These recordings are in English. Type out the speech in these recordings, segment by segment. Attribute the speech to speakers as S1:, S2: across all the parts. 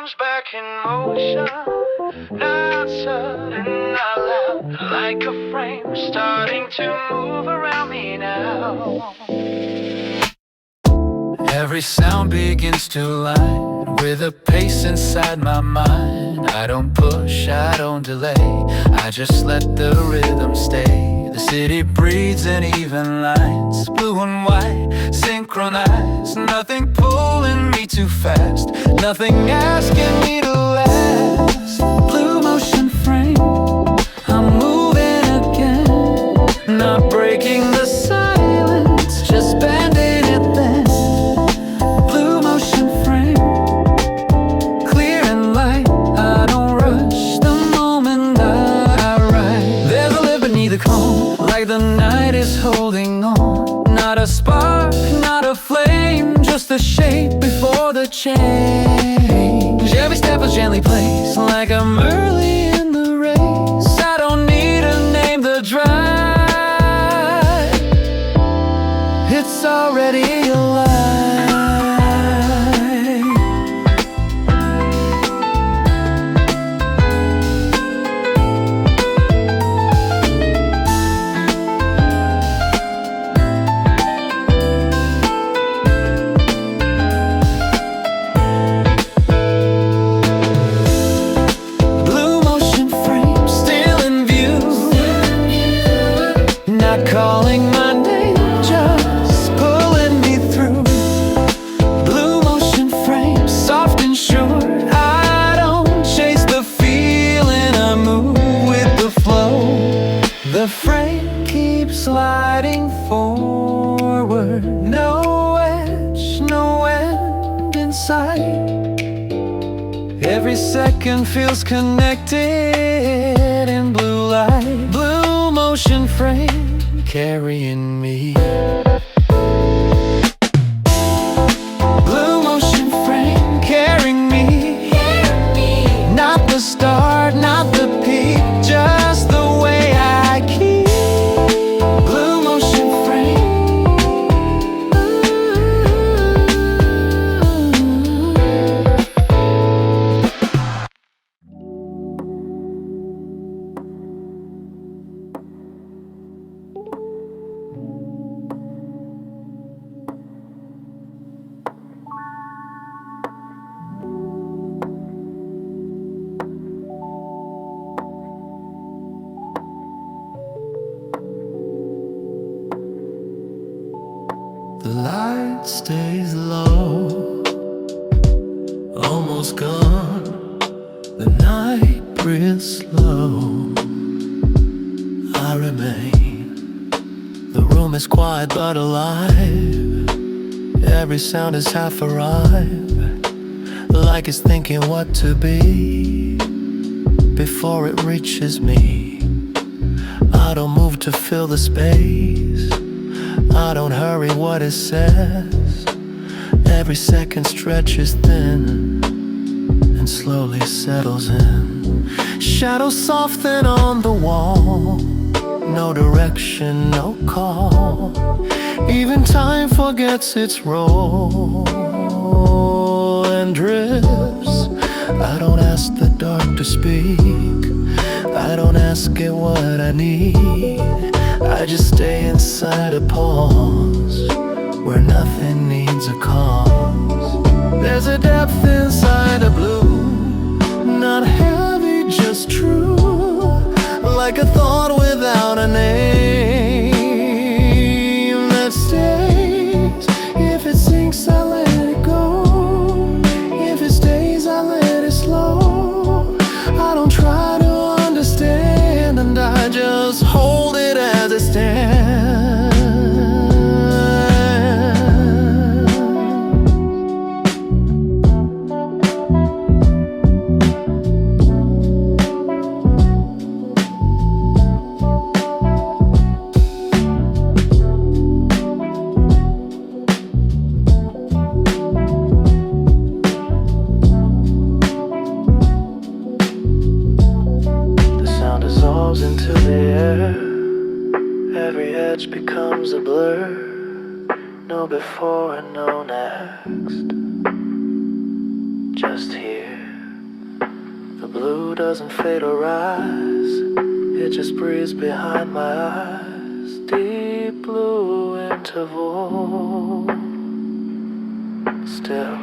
S1: comes back in motion, not sudden, not loud, like a frame starting to move around me now. Every sound begins to line with a pace inside my mind. I don't push, I don't delay, I just let the rhythm stay. The city breathes in even lines, blue and white, synchronized. Nothing pulling me too fast, nothing asking me to last. Blue motion frame, I'm moving again, not breaking the silence, just bending it then. Blue motion frame, clear and light, I don't rush the moment I write. There's a live beneath the calm, like the night is holding on. Not a spark, not a flame, just a shape before the change. Every step is gently placed, like I'm early in the race. I don't need to name the drive, it's already alive. Calling my name, just pulling me through. Blue motion frame, soft and sure. I don't chase the feeling, I move with the flow. The frame keeps sliding forward, no edge, no end in sight. Every second feels connected in blue light. Blue motion frame carrying me. Blue motion frame carrying me. Not the start, not the peak, just the way I keep. Blue motion frame. The light stays low, almost gone. The night breathes slow. I remain. The room is quiet but alive. Every sound is half arrived, like it's thinking what to be before it reaches me. I don't move to fill the space, I don't hurry what it says. Every second stretches thin and slowly settles in. Shadows soften on the wall, no direction, no call. Even time forgets its role and drifts. I don't ask the dark to speak, I don't ask it what I need. I just stay inside a pause where nothing needs a cause. There's a depth inside a blue, not heavy, just true. Like a thought without a name that stays. If it sinks, I let it go. If it stays, I let it slow. I don't try to understand, and I just hold it as it stands. Into the air, every edge becomes a blur. No before and no next, just here. blue doesn't fade or rise, it just breathes behind my eyes. Deep blue interval still.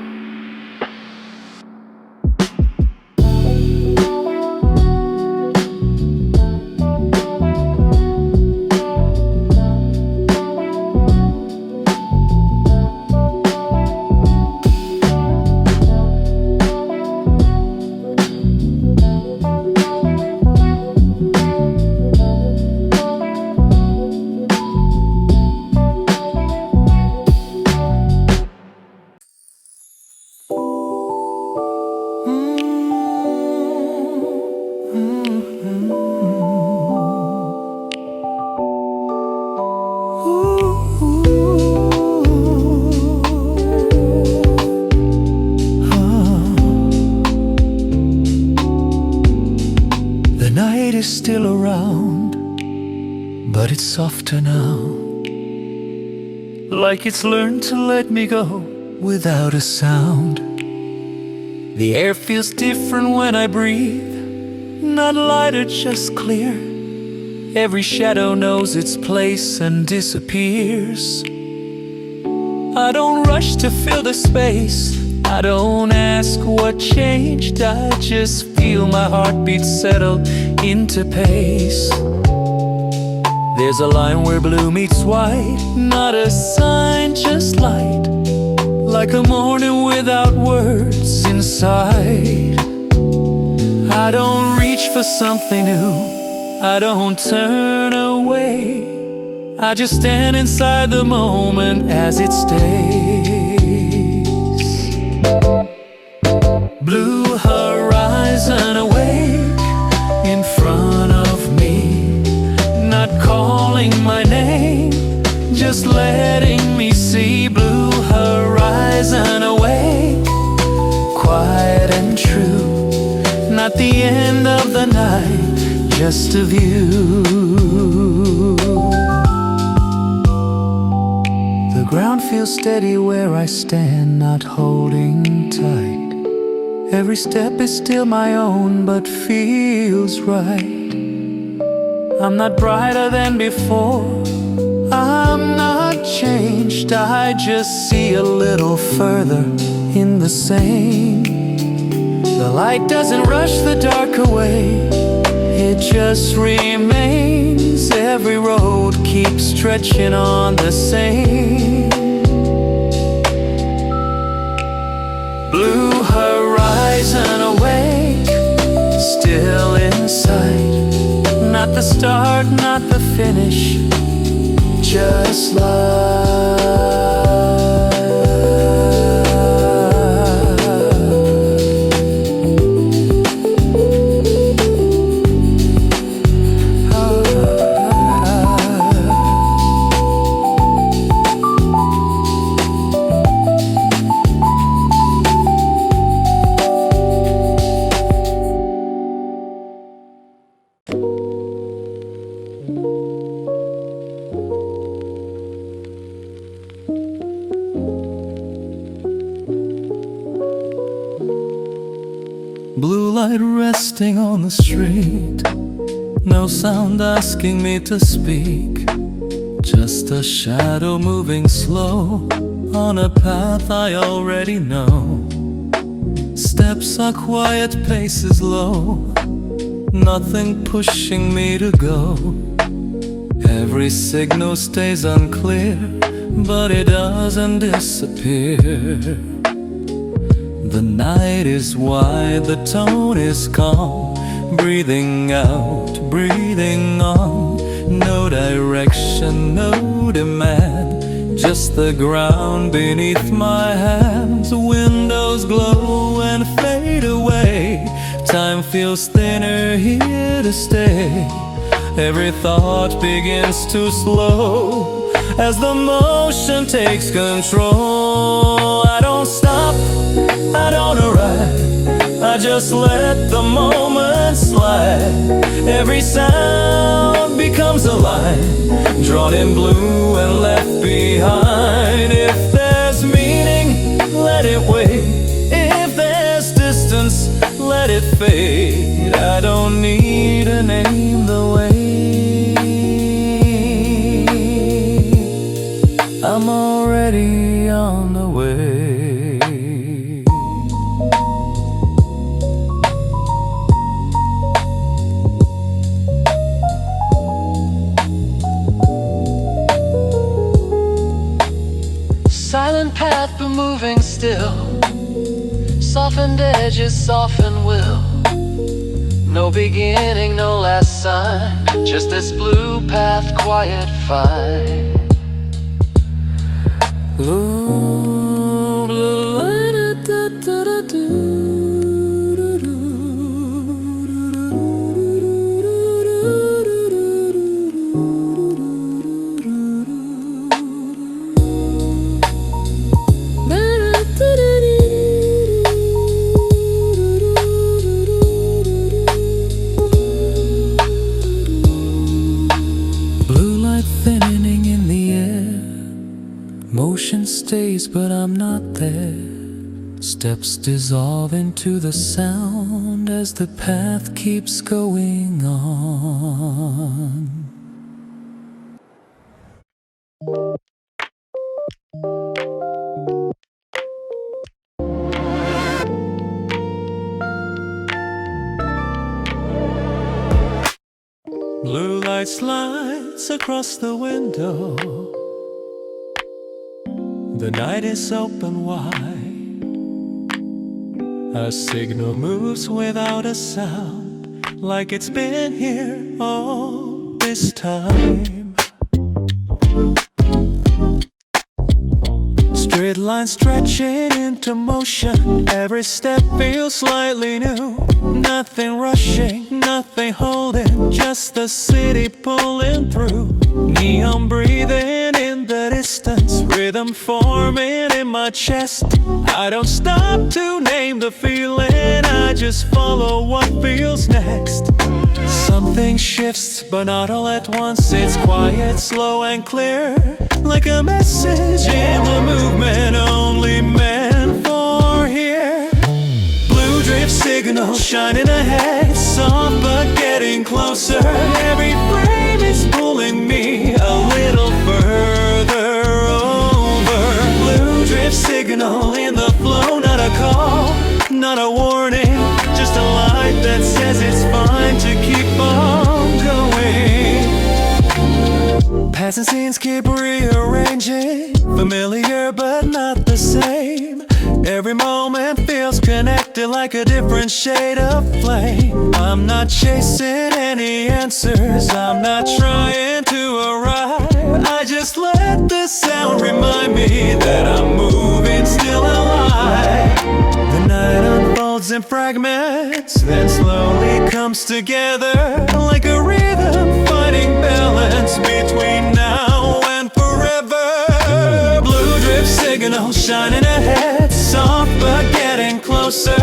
S1: Is still around, but it's softer now, like it's learned to let me go without a sound. The air feels different when I breathe, not lighter, just clear. Every shadow knows its place and disappears. I don't rush to fill the space, I don't ask what changed, I just feel my heartbeat settle into pace. There's a line where blue meets white, not a sign, just light, like a morning without words inside. I don't reach for something new, I don't turn away, I just stand inside the moment as it stays. Blue horizon awake in front of me, not calling my name, just letting me see. Blue horizon awake, quiet and true, not the end of the night, just a view. The ground feels steady where I stand, not holding tight. Every step is still my own, but feels right. I'm not brighter than before, I'm not changed, I just see a little further in the same. The light doesn't rush the dark away, it just remains. Every road keeps stretching on the same. Blue horizon awake, still in sight, not the start, not the finish, just light. Blue light resting on the street, no sound asking me to speak, just a shadow moving slow on a path I already know. Steps are quiet, pace is low, nothing pushing me to go. Every signal stays unclear, but it doesn't disappear. The night is wide, the tone is calm, breathing out, breathing on. No direction, no demand, just the ground beneath my hands. Windows glow and fade away, time feels thinner, here to stay. Every thought begins to slow as the motion takes control. I don't stop, I don't arrive, I just let the moment slide. Every sound becomes a line, drawn in blue and left behind. If there's meaning, let it wait. If there's distance, let it fade. don't need to name the way. I'm already on the way. Silent path but moving still. Softened edges, soften will. No beginning, no last sign. Just this blue path, quiet fine. Blue, blue, da, da, da, da. Thinning in the air, motion stays but I'm not there. Steps dissolve into the sound as the path keeps going on. Blue light slides across the window. The night is open wide. A signal moves without a sound, like it's been here all this time. Straight line stretching into motion. Every step feels slightly new. Nothing rushing, nothing holding, just the city pulling through. Neon breathing in the distance, rhythm forming in my chest. I don't stop to name the feeling, I just follow what feels next. Something shifts, but not all at once. It's quiet, slow and clear, like a message in the movement only meant for here. Blue drift signal shining ahead, soft but getting closer. Every frame is pulling me a little further over. Blue drift signal in the flow, not a call, not a warning, just a light that says it's fine to keep on going. Passing scenes keep rearranging, familiar but not the same. Every moment feels connected like a different shade of flame. I'm not chasing any answers, I'm not trying to arrive. I just let the sound remind me that I'm moving, still alive. The night unfolds in fragments, then slowly comes together like a rhythm, finding balance between now and forever. Blue drift signal shining ahead, soft but getting closer.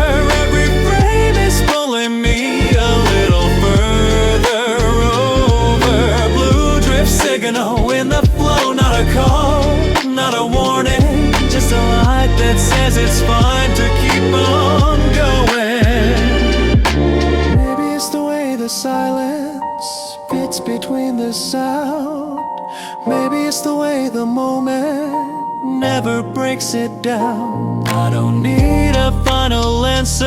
S1: Every frame is pulling me a little further over. Blue drift signal in the flow, not a call, not a warning, just a light that says it's fine to keep on going. Maybe it's the way the silence fits between the sound. Maybe it's the way the moment never breaks it down. I don't need a final answer,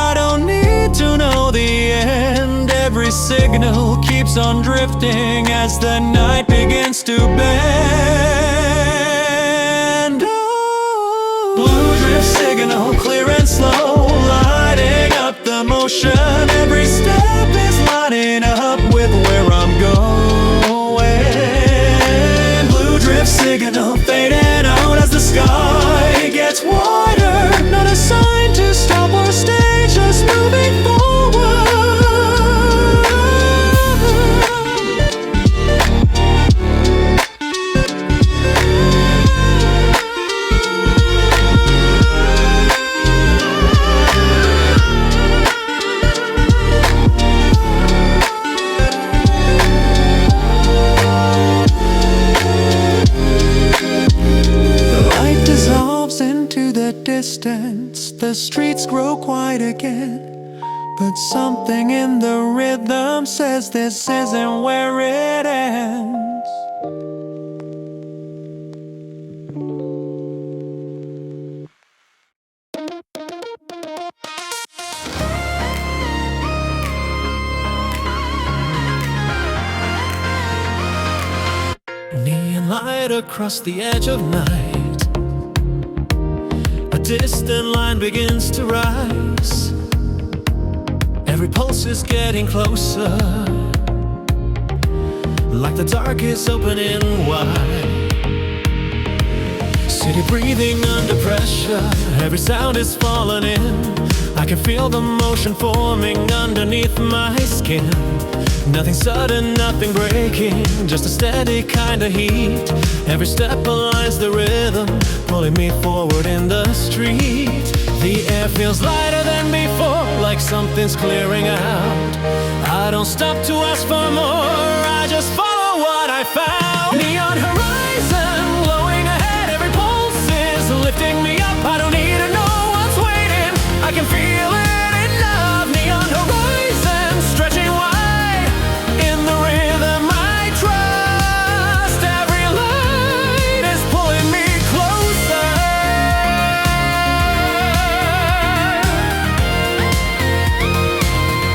S1: I don't need to know the end. Every signal keeps on drifting as the night begins to bend. Oh. Blue drift signal, clear and slow, lighting up the motion. Every step is lining up with where I'm going. Blue drift signal fading out as the sky gets wider. Not a sign to stop or stay, just moving forward. The streets grow quiet again. But something in the rhythm says this isn't where it ends. Neon light across the edge of night, a distant line begins to rise. Every pulse is getting closer, like the dark is opening wide. City breathing under pressure, every sound is falling in. I can feel the motion forming underneath my skin. Nothing sudden, nothing breaking, just a steady kind of heat. Every step aligns the rhythm, pulling me forward in the street. The air feels lighter than before, like something's clearing out. I don't stop to ask for more, I just follow what I found. Neon horizon, glowing ahead, every pulse is lifting me up. I don't need to know what's waiting, I can feel it enough. Neon horizon, stretching wide, in the rhythm I trust. Every light is pulling me closer.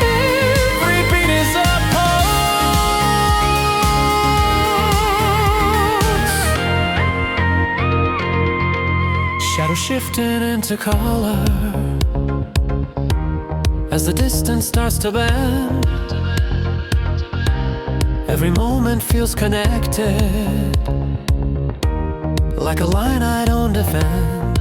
S1: Every beat is a pulse. Shadow shifting into color as the distance starts to bend. Every moment feels connected, like a line I don't defend.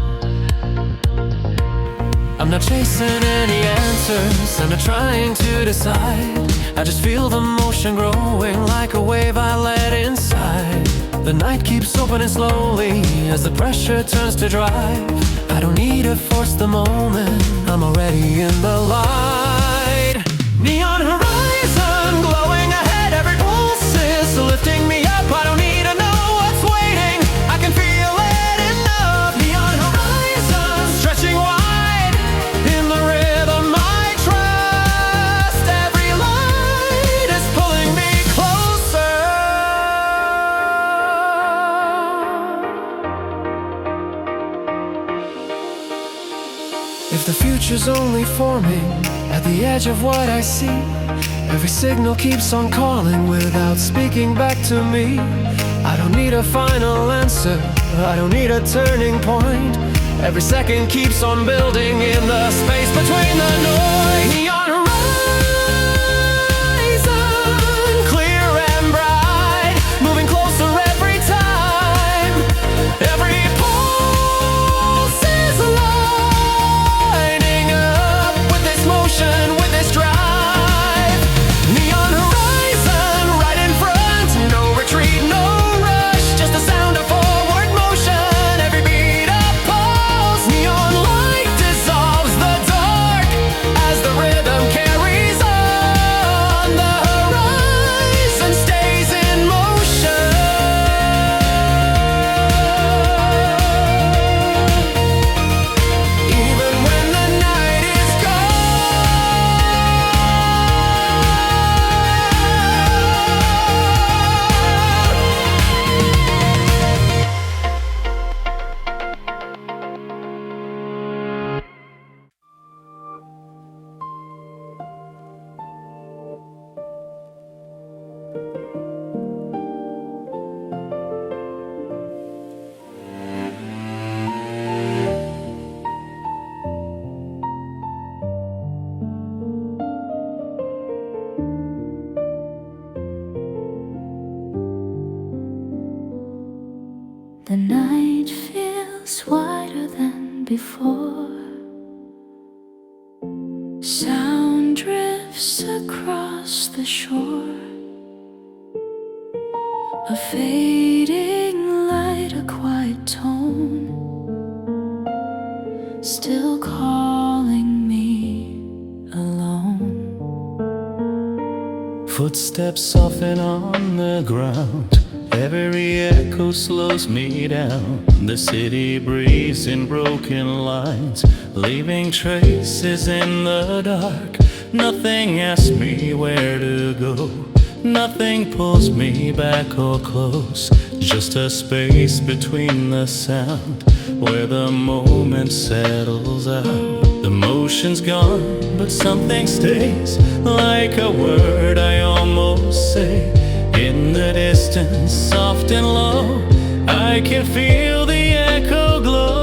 S1: I'm not chasing any answers, I'm not trying to decide. I just feel the motion growing like a wave I let inside. The night keeps opening slowly as the pressure turns to drive. I don't need to force the moment, I'm already in the light. Neon horizon, glowing ahead, every pulse is lifting me up. I don't need to know what's waiting, I can feel it enough. Neon horizon, stretching wide, in the rhythm I trust. Every light is pulling me closer. If the future's only forming at the edge of what I see, every signal keeps on calling without speaking back to me. I don't need a final answer, I don't need a turning point. Every second keeps on building in the space between the noise. Neon horizon, clear and bright, moving closer every time. Every pulse is lighting up with this motion, with this drive. Neon horizon, right in front, no retreat, no rush, just the sound of forward motion. Every beat a pulse, neon light dissolves the dark as the rhythm carries on. The horizon stays in motion, even when the night is
S2: The night feels wider than before. Sound drifts across the shore. A fading light, a quiet tone, still calling me alone.
S1: Footsteps soften on the ground, every echo slows me down. The city breathes in broken lines, leaving traces in the dark. Nothing asks me where to go, nothing pulls me back or close. Just a space between the sound where the moment settles out. The motion's gone, but something stays, like a word I almost say. In the distance, soft and low, I can feel the echo glow.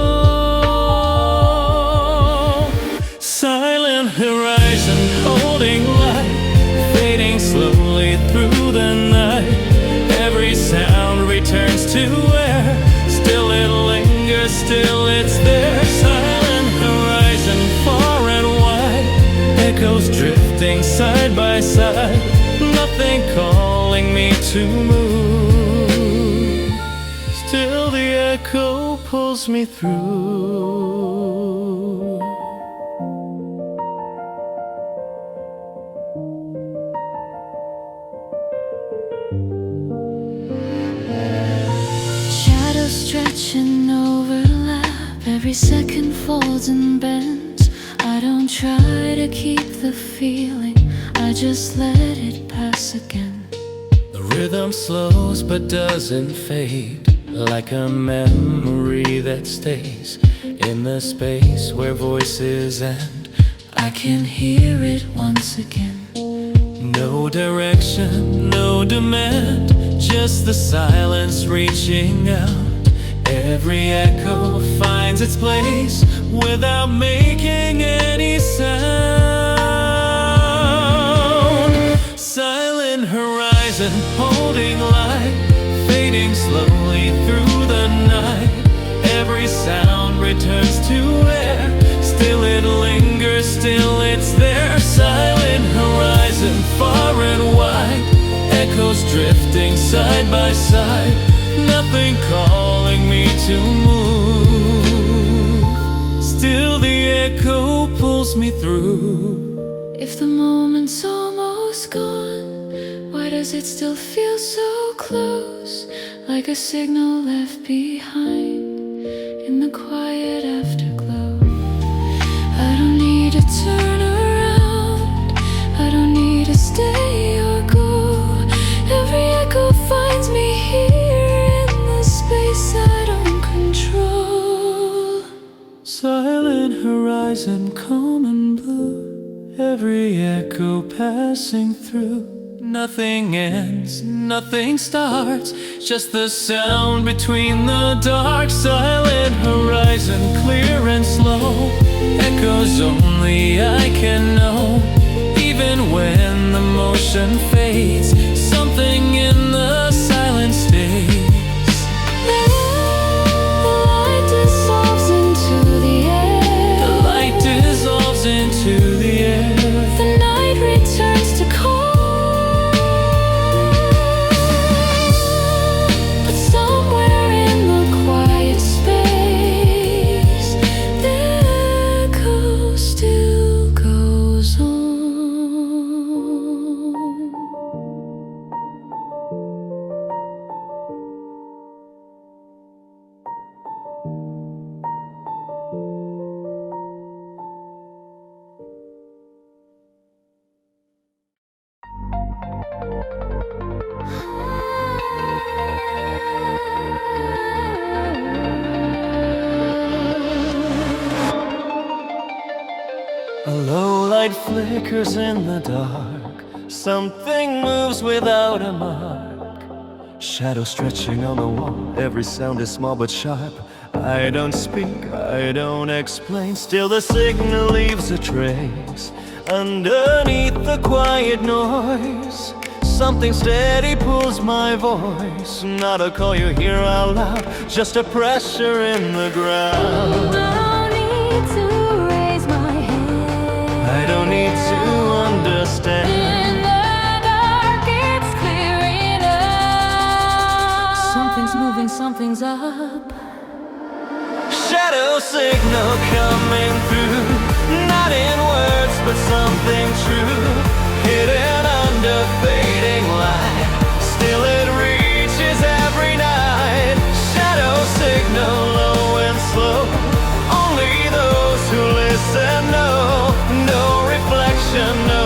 S1: Silent horizon, holding light, fading slowly through the night. Every sound returns to where still it lingers, still it's there. Silent horizon, far and wide, echoes drifting side by side. Nothing calling me to move, still the echo pulls me through.
S2: Shadows stretch and overlap, every second folds and bends. I don't try to keep the feeling, I just let it pass again.
S1: The rhythm slows but doesn't fade, like a memory that stays in the space where voices end.
S2: I can hear it once again.
S1: No direction, no demand, just the silence reaching out. Every echo finds its place without making any sound. Silent horizon, holding light, fading slowly through the night. Every sound returns to where still it lingers, still it's there. Silent horizon, far and wide, echoes drifting side by side. Nothing calling me to move, still the echo pulls me through.
S2: If the moment's almost gone, why does it still feel so close? Like a signal left behind in the quiet afterglow. I don't need to turn around, I don't need to stay or go. Every echo finds me here in the space I don't control.
S1: Silent horizon, calm and blue, every echo passing through. Nothing ends, nothing starts, just the sound between the dark. Silent horizon, clear and slow, echoes only I can know. Even when the motion fades, something in the silence stays.
S2: The light dissolves into the air.
S1: The light dissolves into the air.
S2: The night returns to calm. But somewhere in the quiet space, the echo still goes on.
S1: A low light flickers in the dark, something moves without a mark. Shadow stretching on the wall, every sound is small but sharp. I don't speak, I don't explain, still the signal leaves a trace. Underneath the quiet noise, something steady pulls my voice. Not a call you hear out loud, just a pressure in the ground.
S2: I don't need to raise my hand.
S1: I don't need to understand.
S2: In the dark, it's clear enough. Something's moving, something's up.
S1: Shadow signal coming through, not in words but something true. Hidden under fading light, still it reaches every night. Shadow signal low and slow, only those who listen know. No reflection, no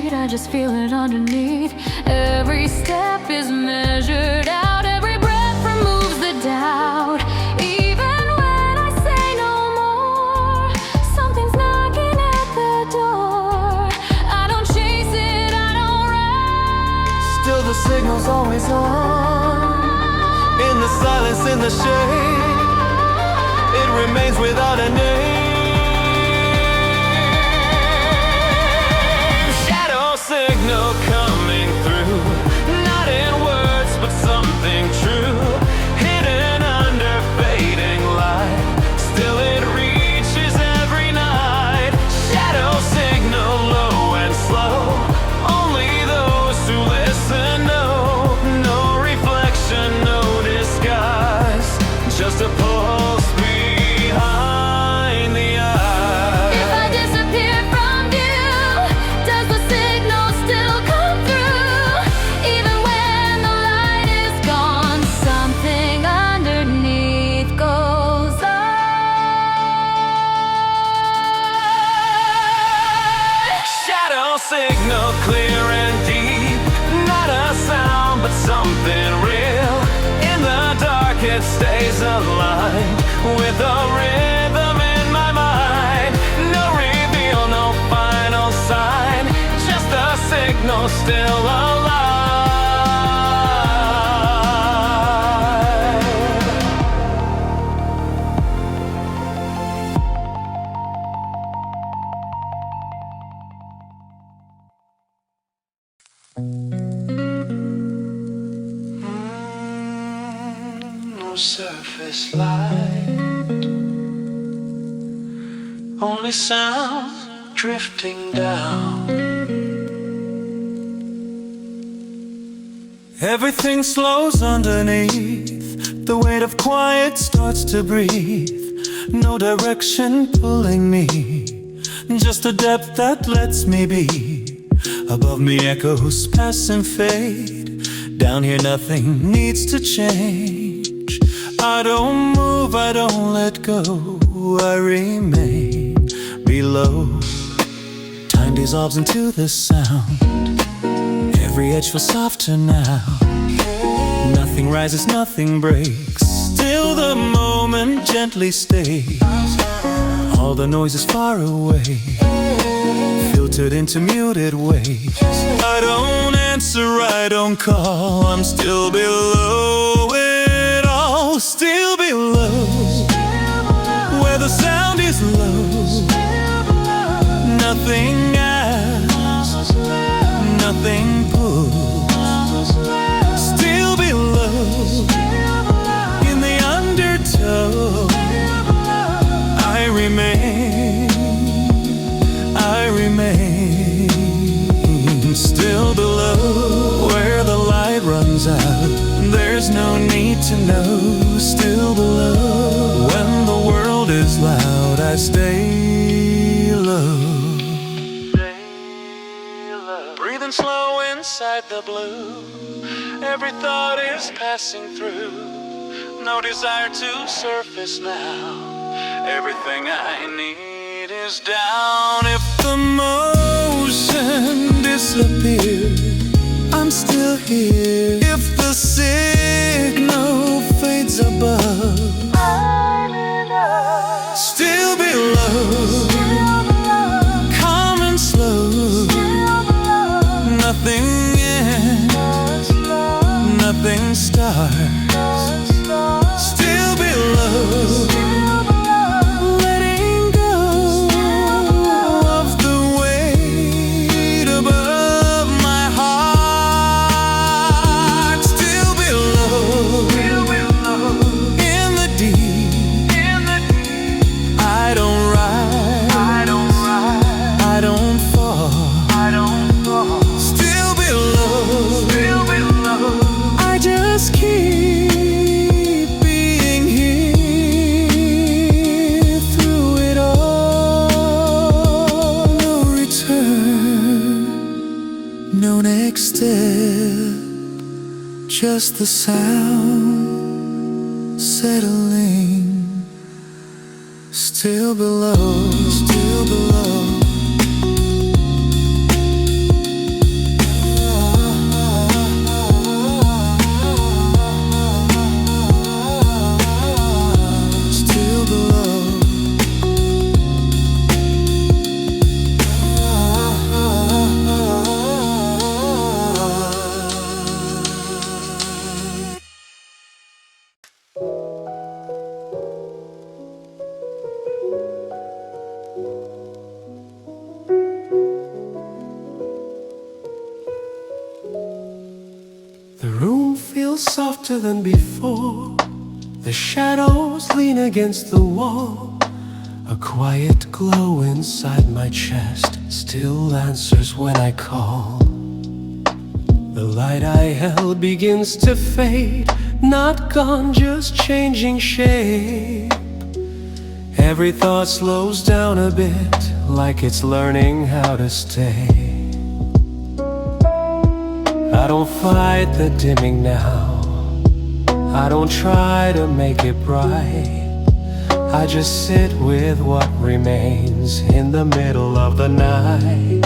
S2: right, I just feel it underneath. Every step is measured out, every breath removes the doubt. Even when I say no more, something's knocking at the door. I don't chase it, I don't run.
S1: Still the signal's always on. In the silence, in the shade, it remains without a name. Shadow signal coming through, not in words but something true, hidden under fading light. Still it reaches every night. Shadow signal low and slow, only those who listen know. No reflection, no disguise, just a pulse behind the eye.
S2: If I disappear from view, does the signal still come through? Even when the light is gone, something underneath goes on.
S1: Shadow signal clear and deep, not a sound but something real. In the dark it stays aligned with a rhythm in my mind. No reveal, no final sign, just a signal still alive. No surface light, only sound drifting down. Everything slows underneath, the weight of quiet starts to breathe. No direction pulling me, just a depth that lets me be. Above me echoes pass and fade, down here nothing needs to change. I don't move, I don't let go, I remain below. Time dissolves into the sound, every edge feels softer now. Nothing rises, nothing breaks, still the moment gently stays. All the noise is far away, filtered into muted waves. I don't answer, I don't call, I'm still below it all. Still below, where the sound is low. Nothing asks, nothing pulls. Still below, in the undertow. I remain, I remain. Still below, where the light runs out. There's no need to know. Still below, when the world is loud, I stay low. Breathing slow inside the blue, every thought is passing through. No desire to surface now, everything I need is down. If the motion disappears, I'm still here. If the signal fades above, I'm enough. Still below, calm and slow. Nothing ends, nothing starts. Still below, letting go of the weight above my heart. Still below, in the deep. I don't rise, I don't fall. Still below, I just keep being here through it all. No return, no next step, just the sound settling. Still below, still below. little softer than before. The shadows lean against the wall. A quiet glow inside my chest still answers when I call. The light I held begins to fade, not gone, just changing shape. Every thought slows down a bit, like it's learning how to stay. I don't fight the dimming now, I don't try to make it bright. I just sit with what remains in the middle of the night.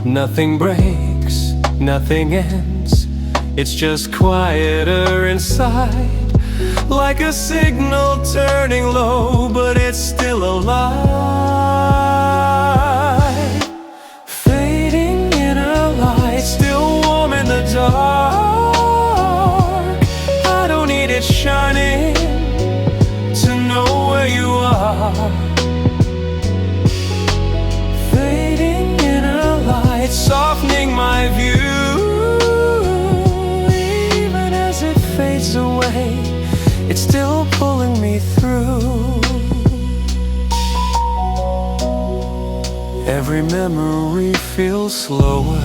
S1: Nothing breaks, nothing ends, it's just quieter inside. Like a signal turning low, but it's still alive. Fading in a light, still warm in the dark. I don't need it shining to know where you are. Fading in a light, softening my view. Even as it fades away, it's still pulling me through. Every memory feels slower,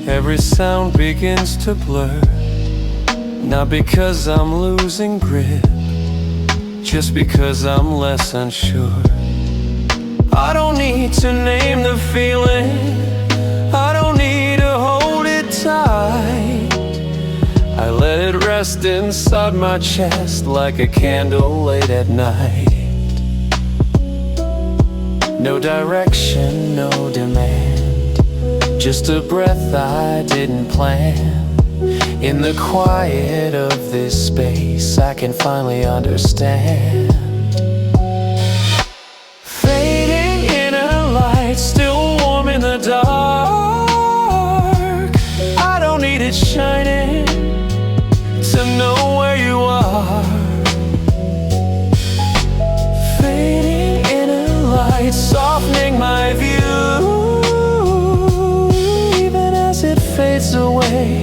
S1: every sound begins to blur. Not because I'm losing grip, just because I'm less unsure. I don't need to name the feeling, I don't need to hold it tight. I let it rest inside my chest like a candle late at night. No direction, no demand, just a breath I didn't plan. In the quiet of this space, I can finally understand. Fading in a light, still warm in the dark. I don't need it shining to know where you are. Fading in a light, softening my view. Even as it fades away,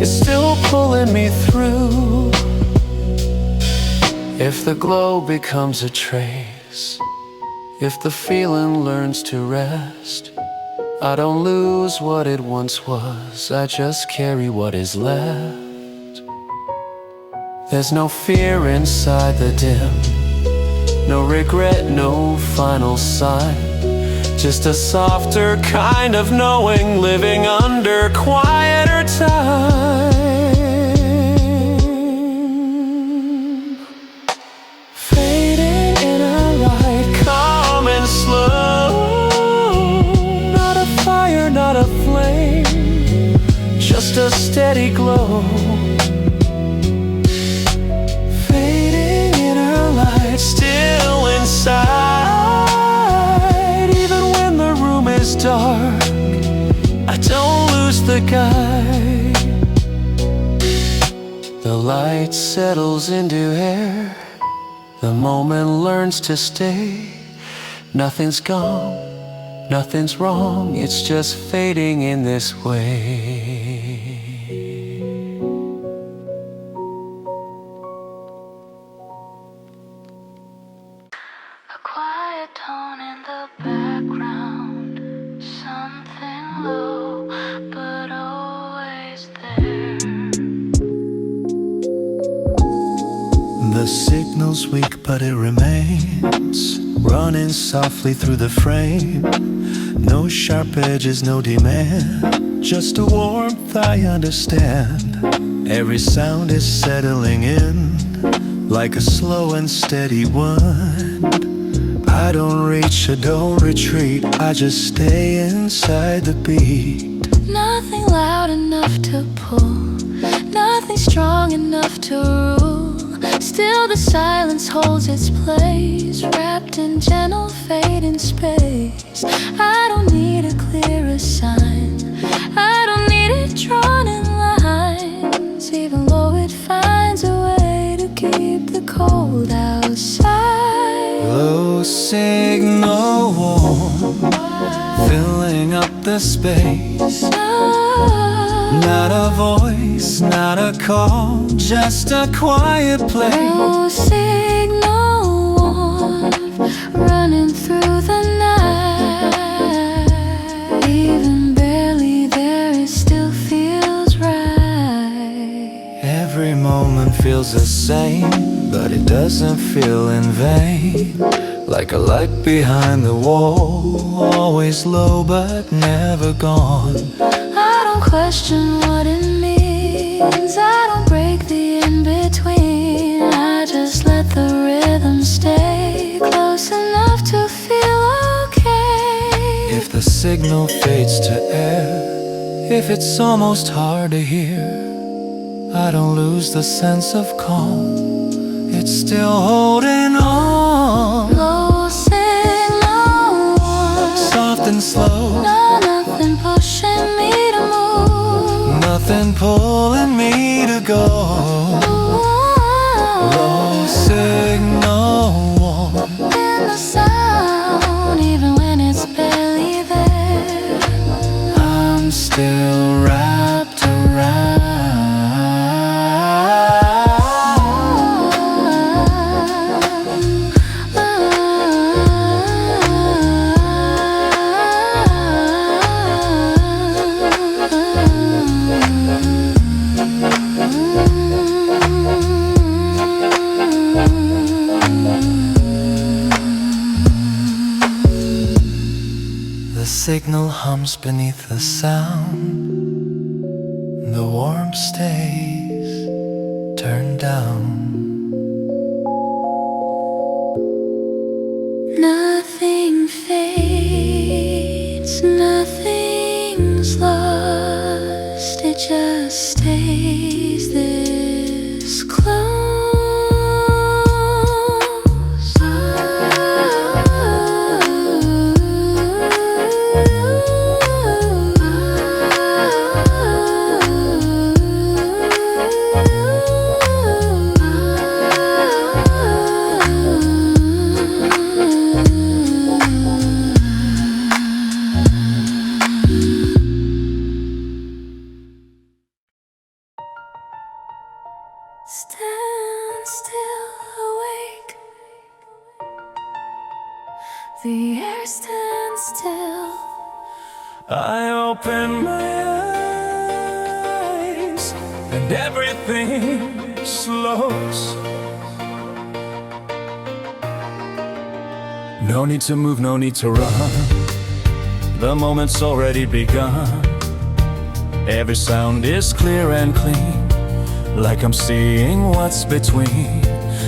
S1: it's still pulling me through. If the glow becomes a trace, if the feeling learns to rest, I don't lose what it once was, I just carry what is left. There's no fear inside the dim, no regret, no final sign. Just a softer kind of knowing, living under quieter time. Fading in a light, calm and slow. Not a fire, not a flame, just a steady glow. Fading in a light, still inside. Even when the room is dark, I don't lose the guide. The light settles into air, the moment learns to stay. Nothing's gone, nothing's wrong, it's just fading in this way.
S2: A quiet tone in the background, something low, but always there.
S1: The signal's weak, but it remains, running softly through the frame. No sharp edges, no demand, just a warmth I understand. Every sound is settling in, like a slow and steady wind. I don't reach, I don't retreat, I just stay inside the beat.
S2: Nothing loud enough to pull, nothing strong enough to rule. Still the silence holds its place, wrapped in gentle fading space. I don't need a clearer sign, I don't need it drawn in lines. Even though it finds a way to keep the cold outside.
S1: Low signal warm, filling up the space.
S2: Oh,
S1: Not a voice, not a call, just a quiet place.
S2: No signal warmth running through the night. Even barely there, it still feels right.
S1: Every moment feels the same, but it doesn't feel in vain. Like a light behind the wall, always low but never gone.
S2: I don't question what it means, I don't break the in-between. I just let the rhythm stay close enough to feel okay.
S1: If the signal fades to air, if it's almost hard to hear, I don't lose the sense of calm, it's still holding on.
S2: Low signal warmth,
S1: Soft and slow,
S2: no, nothing pushing me to move,
S1: nothing pulling me to go. Low signal warmth,
S2: in the sound, even when it's barely there,
S1: I'm still wrapped around. The signal hums beneath the sound. The warmth stays turned down.
S2: nothing fades, nothing's lost. It just stays this close. Stand still, awake. The air stands still.
S1: I open my eyes and everything slows. No need to move, no need to run. The moment's already begun. Every sound is clear and clean, like I'm seeing what's between.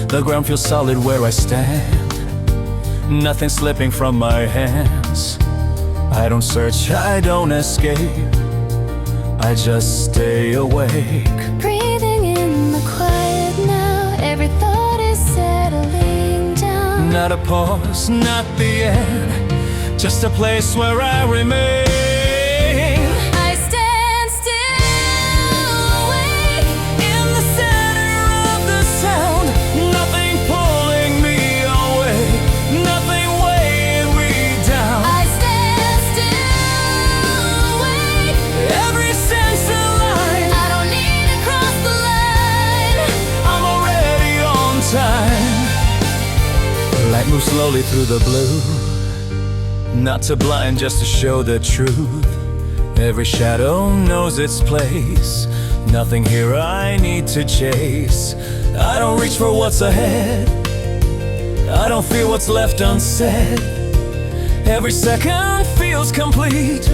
S1: The ground feels solid where I stand. Nothing slipping from my hands. I don't search, I don't escape. I just stay awake.
S2: Breathing in the quiet now. Every thought is settling down.
S1: Not a pause, not the end, just a place where I remain.
S2: I stand still, awake.
S1: In the center of the sound, nothing pulling me away, nothing weighing me down.
S2: I stand still, awake.
S1: Every sense aligned,
S2: I don't need to cross the line.
S1: I'm already on time. Light moves slowly through the blue, not to blind, just to show the truth. Every shadow knows its place. Nothing here I need to chase. I don't reach for what's ahead. I don't feel what's left unsaid. Every second feels complete,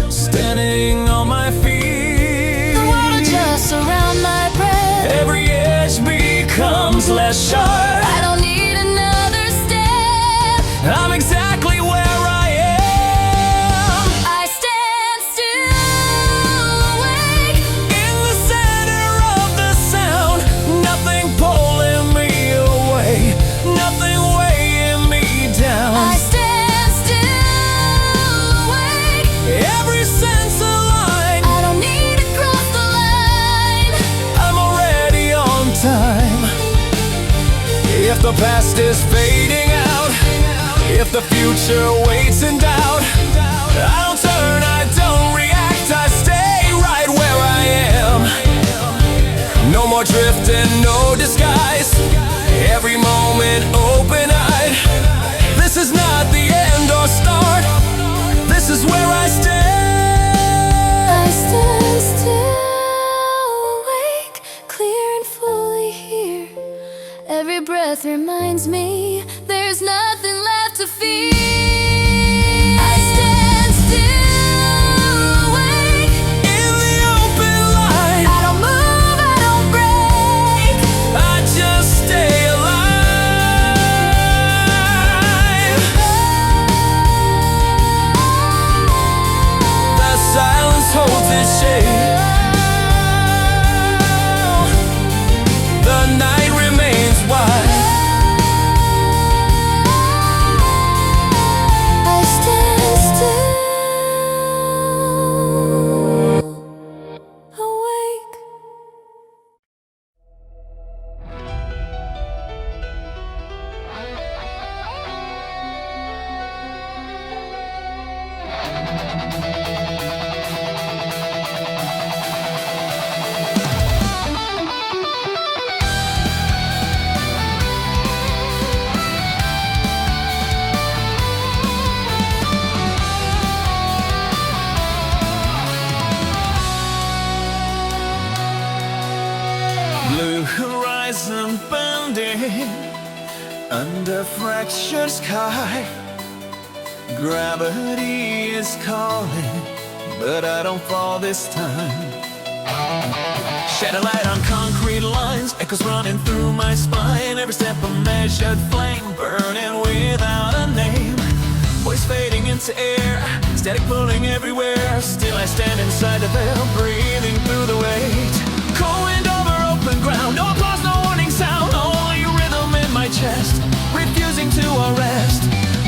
S1: standing on my feet.
S2: The world adjusts around my breath.
S1: Every edge becomes less sharp.
S2: I don't need another step.
S1: I'm exactly where I am.
S2: I stand still, awake.
S1: In the center of the sound, nothing pulling me away, nothing weighing me down.
S2: I stand still, awake.
S1: Every sense aligned,
S2: I don't need to cross the line.
S1: I'm already on time. If the past is fading out, if the future waits in doubt, I don't turn, I don't react, I stay right where Blue horizon bending under fractured sky. Gravity is calling, but I don't fall this time. Shed a light on concrete lines, echoes running through my spine. Every step a measured flame, burning without a name. Voice fading into air, static pulling everywhere. Still I stand inside the veil, breathing through the weight. Cold wind over open ground, no applause, no warning sound. Only rhythm in my chest, refusing to arrest.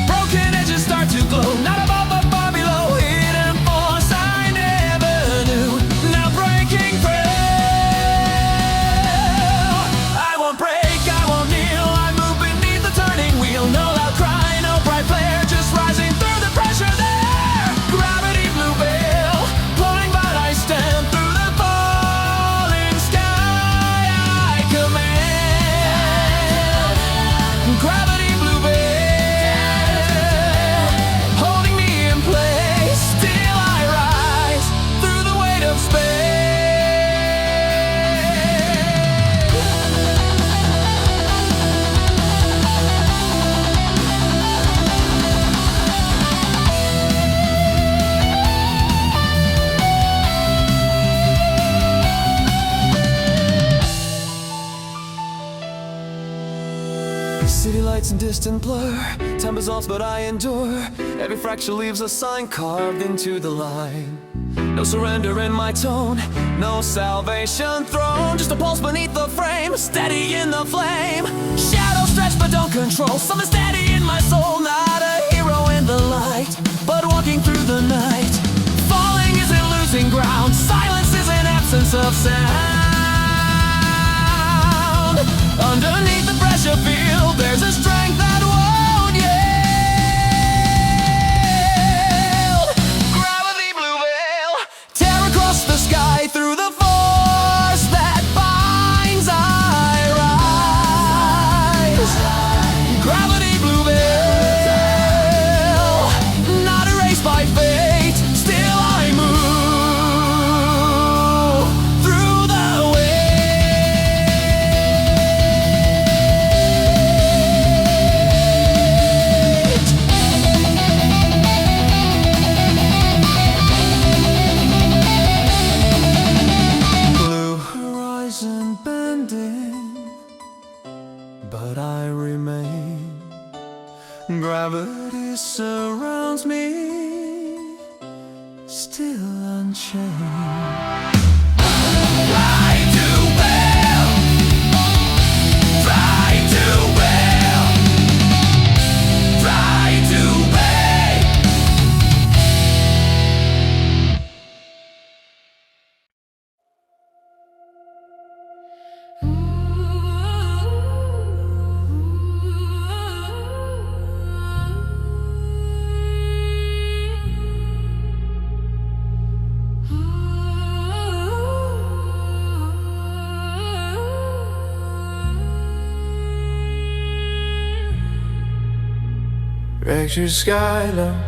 S1: Broken edges start to glow, not above but far below. Hidden force I never knew, now breaking free. I won't break, I won't kneel, I move beneath the turning wheel. No loud cry, no bright flare, just rising through the pressure there. Gravity blue veil, blowing but I stand through the falling sky. I command gravity blue veil, holding me in place. Still I rise through the weight of space. City lights and distant blur, time dissolves but I endure. Every fracture leaves a sign carved into the line. No surrender in my tone, no salvation thrown. Just a pulse beneath the frame, steady in the flame. Shadows stretch but don't control, something steady in my soul. Not a hero in the light, but walking through the night. Falling isn't losing ground, silence is an absence of sound. Underneath the pressure field, there's a strength that won't yield. Gravity blue veil, tear across the sky through the force that binds. I rise. Gravity blue veil, not erased by fate. Still I move through the but I remain. Gravity surrounds me, still unchained. Fly to well, fly to well, fly to bay. Fractured skyline,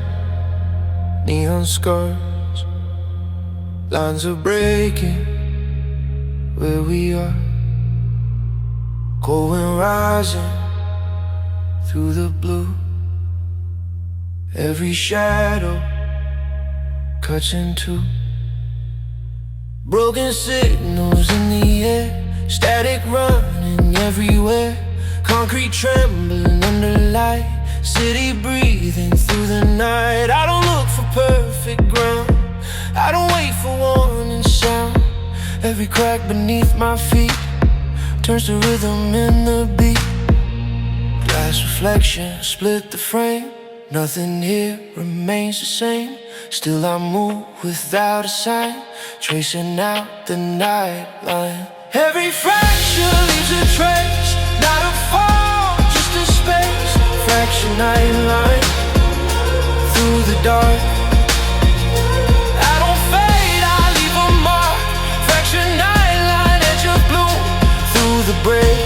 S1: neon scars, lines are breaking where we are. Cold wind rising through the blue. Every shadow cuts in two. Broken signals in the air, static running everywhere. Concrete trembling under light, city breathing through the night. I don't look for perfect ground, I don't wait for warning sound. Every crack beneath my feet turns to rhythm in the beat. Glass reflection split the frame, nothing here remains the same. Still I move without a sign, tracing out the nightline. Every fracture leaves a trace, not a fall, just a space. Fracture nightline through the dark. I don't fade, I leave a mark. Fracture nightline, edge of bloom through the break.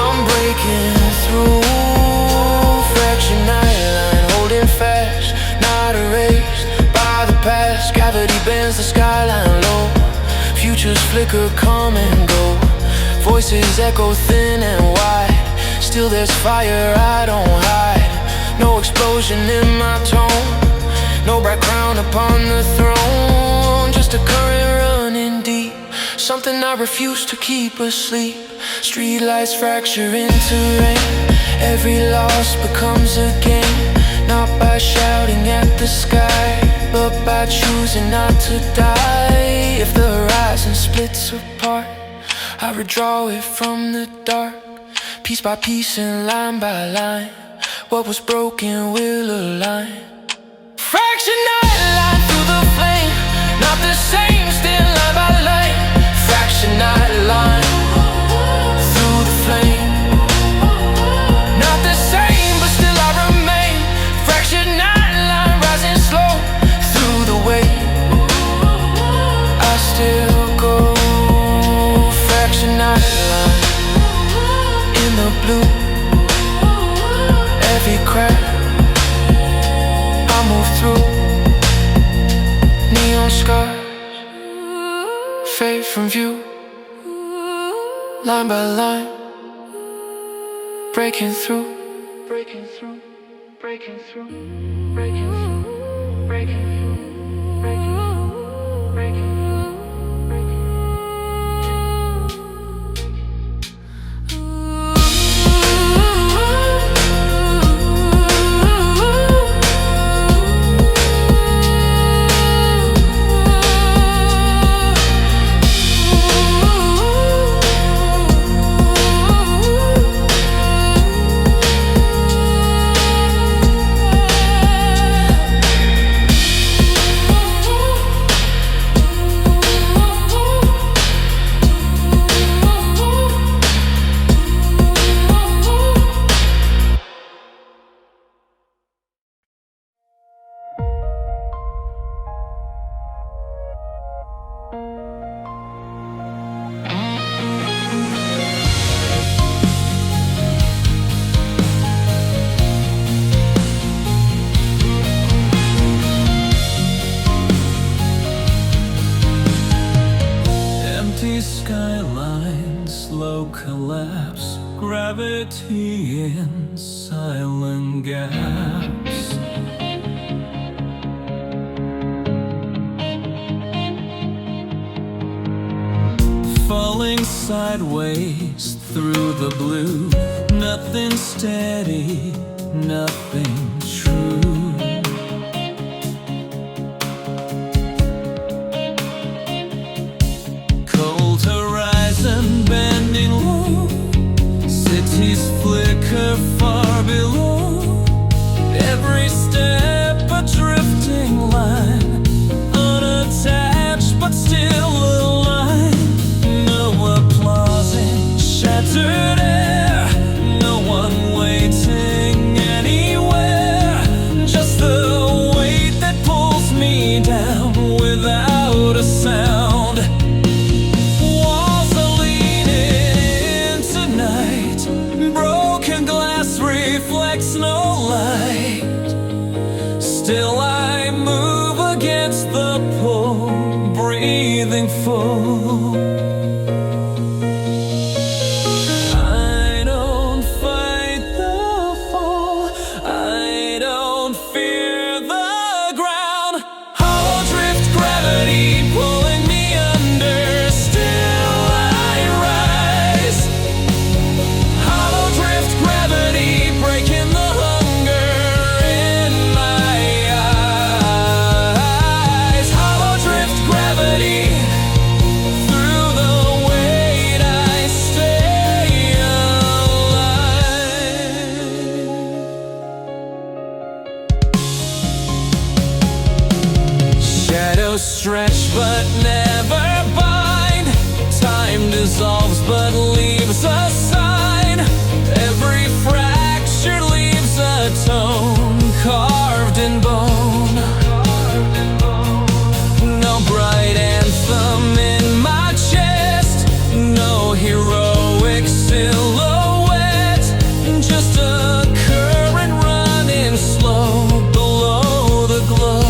S1: I'm breaking through. Fracture nightline, holding fast, not erased by the past. Gravity bends the skyline low, futures flicker, come and go. Voices echo thin and wide. Still there's fire I don't hide. No explosion in my tone, no bright crown upon the throne. Just a current running deep, something I refuse to keep asleep. Streetlights fracture into rain. Every loss becomes a gain. Not by shouting at the sky, but by choosing not to die. If the horizon splits apart, I redraw it from the dark, piece by piece and line by line. What was broken will align. Fraction nightline through the flame, not the same, still line by line. Fraction nightline through the flame, not the same, but still I remain. Fraction nightline rising slow through the wave. I still go. Fraction nightline in the blue, every crack I move through. Neon scars fade from view, line by line, breaking through, breaking through, breaking through, breaking through, breaking through, breaking through, breaking through. Skyline, slow collapse, gravity in silent gaps. Falling sideways through the blue, nothing steady, nothing true. Bending low, cities flicker far below. Every step a drifting line, unattached but still aligned. No applause in shattered air, no one waiting anywhere. Just the weight that pulls me down without a sound. No light, still I move against the pull, breathing full. I don't fight the fall, I don't fear the ground. Hollow drift gravity pulling me under, still I rise. Hollow drift gravity breaking the stretch but never bind. Time dissolves but leaves a sign. Every fracture leaves a tone carved in bone. No bright anthem in my chest, no heroic silhouette, just a current running slow below the glow.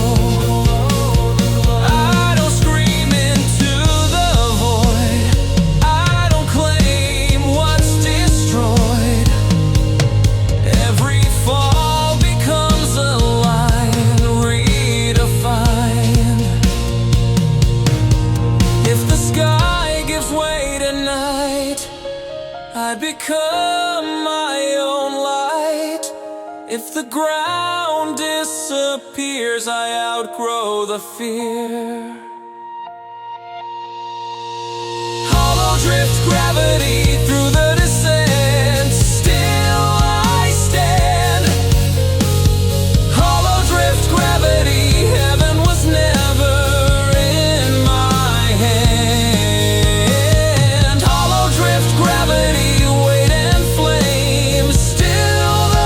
S1: I don't scream into the void, I don't claim I become my own light. If the ground disappears, I outgrow the fear. Hollow drift gravity through the descent. Still I stand. Hollow drift gravity, heaven was never in my hand. Hollow drift gravity, weight and flame, still the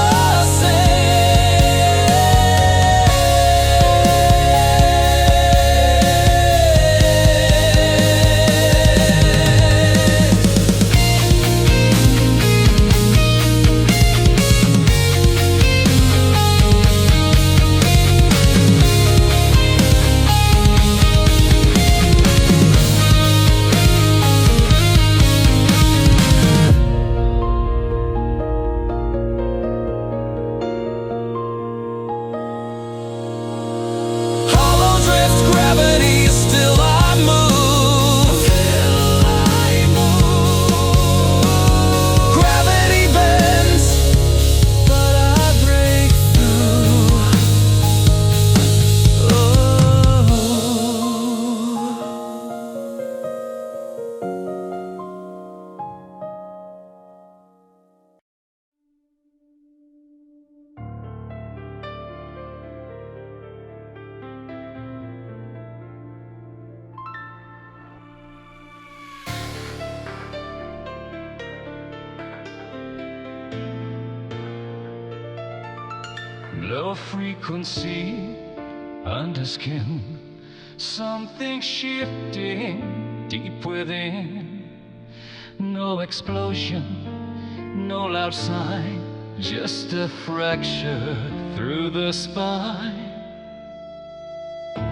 S3: Low frequency under skin, something shifting deep within. No explosion, no loud sign, just a fracture through the spine.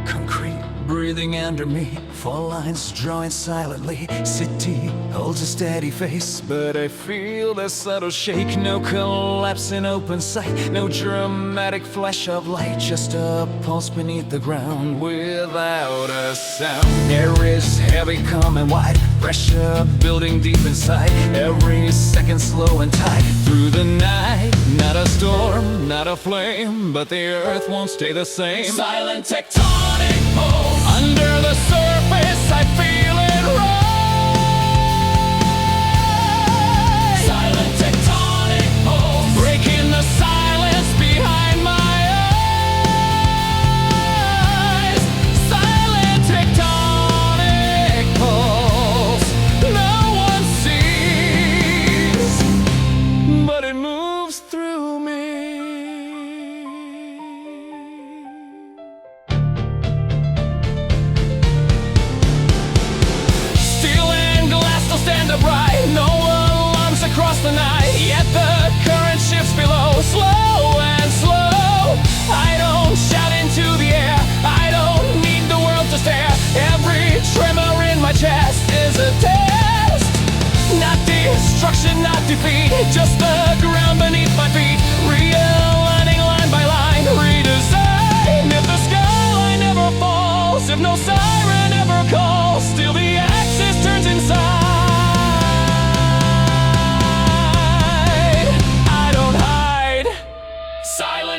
S1: concrete breathing under me, fall lines drawing silently. City holds a steady face, but I feel the subtle shake. No collapse in open sight, no dramatic flash of light, just a pulse beneath the ground without a sound. Air is heavy, calm and wide, pressure building deep inside. Every second slow and tight through the night. Not a storm, not a flame, but the earth won't stay the same. Silent tectonic pulse. Under the surface, I feel it rise. Silent tectonic pulse, breaking the silence behind my eyes. Silent tectonic pulse, no one sees, but it moves through me. Stand upright, no alarms across the night, yet the current shifts below, slow and slow. I don't shout into the air, I don't need the world to stare. Every tremor in my chest is a test. Not destruction, not defeat, just the ground beneath my feet. Realigning line by line, redesign. If the skyline never falls, if no siren ever calls, still the axis turns inside.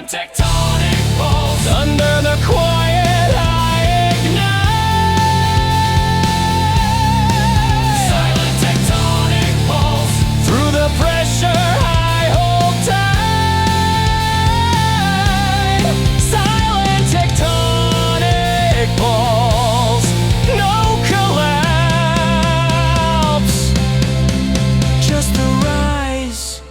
S1: Tectonic pulse. Under the quiet I ignite. Silent tectonic pulse. Through the pressure I hold tight. Silent tectonic pulse. No collapse, just the rise.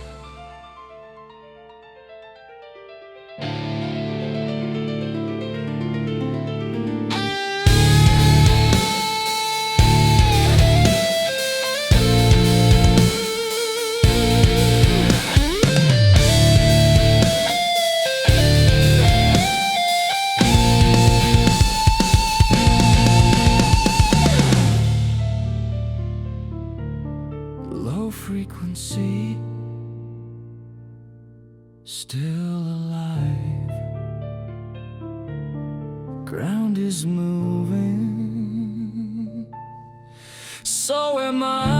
S1: Low frequency, still alive. Ground is moving, so am I.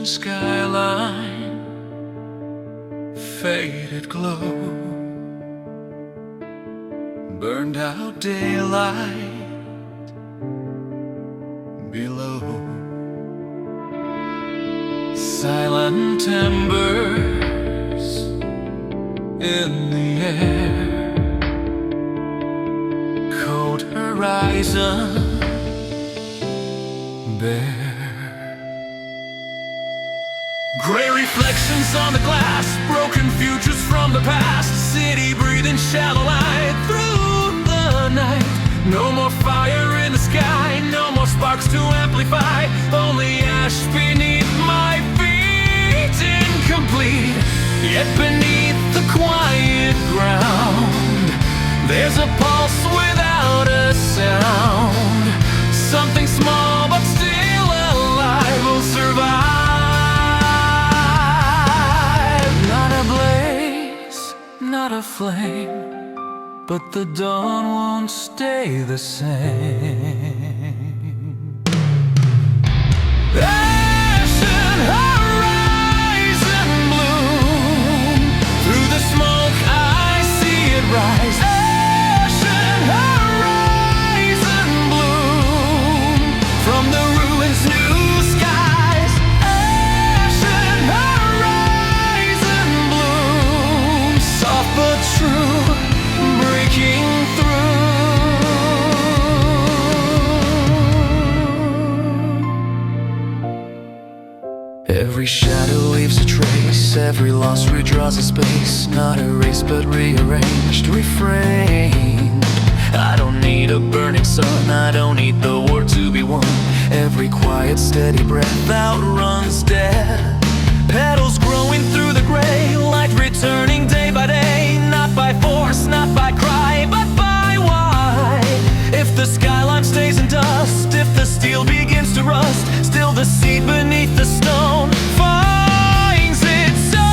S1: ocean skyline, faded glow, burned out daylight below. Silent embers in the air, cold horizon bare. Gray reflections on the glass, broken futures from the past. City breathing shallow light through the night. No more fire in the sky, no more sparks to amplify. Only ash beneath my feet, incomplete. Yet beneath the quiet ground, there's a pulse without a sound. Something small but still alive will survive. Not a blaze, not a flame, but the dawn won't stay the same. Ashen horizon bloom, through the smoke I see it rise. Ashen horizon bloom, from the ruins new skies. Ashen horizon bloom, soft but true, breaking through. Every shadow leaves a trace, every loss redraws a space. Not erased but rearranged, reframed. I don't need a burning sun, I don't need the war to be won. Every quiet steady breath outruns death. Petals growing through the gray, light returning day by day. Not by force, not by cry, but by why. If the skyline stays in dust, if the steel begins to rust, still the seed beneath the stone finds its own.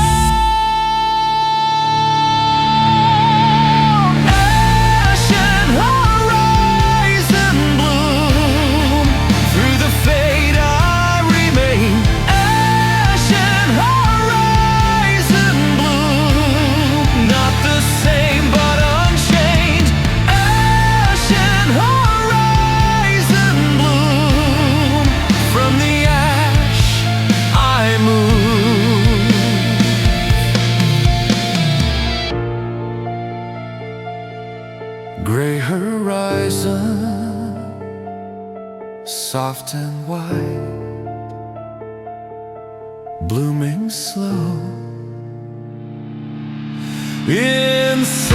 S1: Ashen horizon bloom, through the fade I remain. Ashen horizon bloom, not the same but unchanged. Ashen horizon bloom, from the ash I move. Gray horizon, soft and white, blooming slow inside.